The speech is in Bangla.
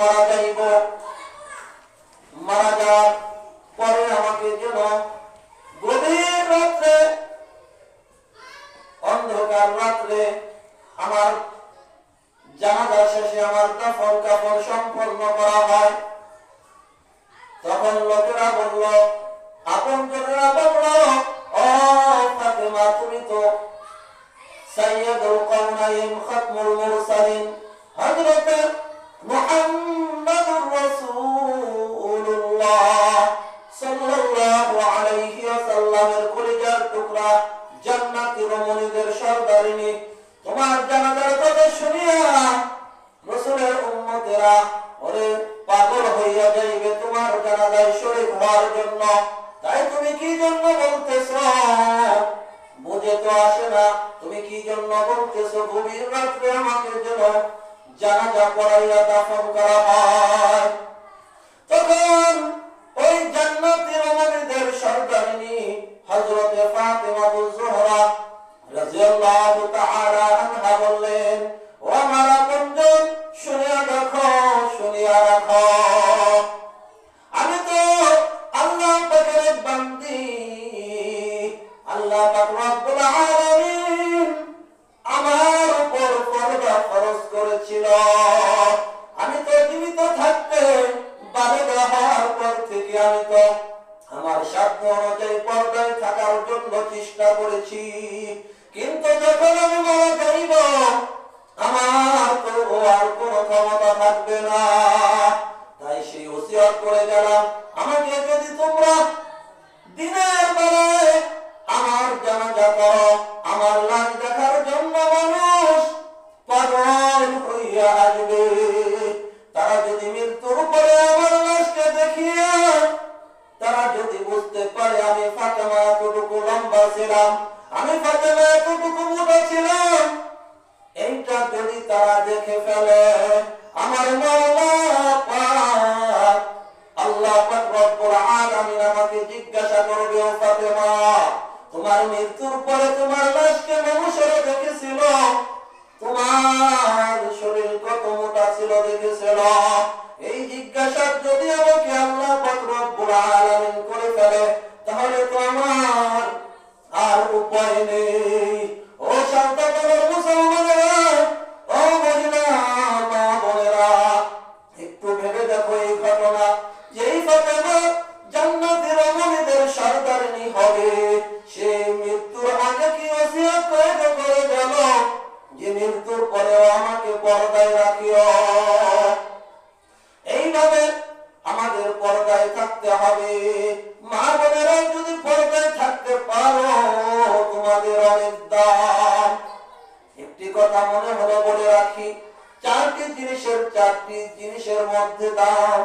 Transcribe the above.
মারা যাইব, মারা যাওয়ার পরে আমাকে যেন গভীর রাত্রে, অন্ধকার রাত্রে আমার জানাজা শেষে আমার দাফন কাফন সম্পন্ন করা হয়। তখন লোকেরা বলল, আপনজনেরা বলল, ও ফাতেমা, তুমি তো সাইয়্যিদুল কওনাইন খাতমুল মুরসালিন হযরত মুহাম্মদুর রাসূলুল্লাহ সাল্লাল্লাহু আলাইহি ওয়াসাল্লামের কলিজার টুকরা, জান্নাতি রমণীদের সরদারিনী, তোমার জানাজার কথা শুনিয়া রাসূলের উম্মতেরা ওরে পাগল হইয়া যাইবে তোমার জানাজায় শরীক হওয়ার জন্য। তাই তুমি কি জন্য বলতেছো? বুঝে তো আসে না তুমি কি জন্য বলতেছো গভীর রাত্রে আমাকে যেন জানাজা পড়াইয়া দাফন করা হয়। তখন ওই জান্নাতি রমণীদের সরদারিনী হযরতে ফাতেমাতুজ যোহরা রাদিয়াল্লাহু তাআলা আনহা বললেন, ও আমার আপনজন, শুনিয়া দেখো, শুনিয়া রাখো, আমি তো আল্লাহ পাকের বান্দি। আল্লাহ পাক রব্বুল আলামিন আমার উপর পর্দা ফরজ করেছিল। আমি তো জীবিত থাকতে বালিগ হওয়ার পর থেকে আমি তো আমার সাধ্য অনুযায়ী পর্দায় থাকার জন্য চেষ্টা করেছি, কিন্তু যখন আমি মারা যাইব আমার তো আর কোনো ক্ষমতা থাকবে না। তাই সেই ওসিয়ত করে গেলাম, আমাকে যদি তোমরা দিনের বেলায় আমার জানাজা করো, আমার লাশ দেখার জন্য মানুষ পাগল হইয়া আসবে। তারা যদি মৃত্যুর পরে আমার লাশকে দেখিয়া তারা যদি বুঝতে পারে আমি ফাতেমা এতটুকু লম্বা ছিলাম, আমি ফাতেমা এতটুকু মোটা ছিলাম, এইটা যদি তারা দেখে ফেলে, আমার মাওলা পাক আল্লাহ পাক রব্বুল আলামিন আমাকে জিজ্ঞাসা করবে, ও ফাতেমা, তোমার মৃত্যুর পরে তোমার লাশকে মানুষেরা দেখেছিল, তোমার শরীর কত মোটা ছিল দেখেছিল? এই জিজ্ঞাসা যদি আমাকে আল্লাহ পাক রব্বুল আলামিন করে ফেলে, তাহলে তো আমার আর উপায় নেই। ও শান্ততার মুসলমানেরা, ও মহিলা মা বোনেরা, একটু ভেবে দেখো এই ঘটনা। যেই ফাতেমা জান্নাতি রমণীদের সরদারিনী হবে, সে মৃত্যুর আগে কি ওসিয়ত করে গেল যে মৃত্যুর পরেও আমাকে পর্দায় রাখিও। এইভাবে আমাদের পর্দায় থাকতে হবে। মা বোনেরা যদি পর্দায় থাকতে পারো, তোমাদের অনেক দাম। একটি কথা মনে হলো বলে রাখি, চারটি জিনিসের মধ্যে দাম।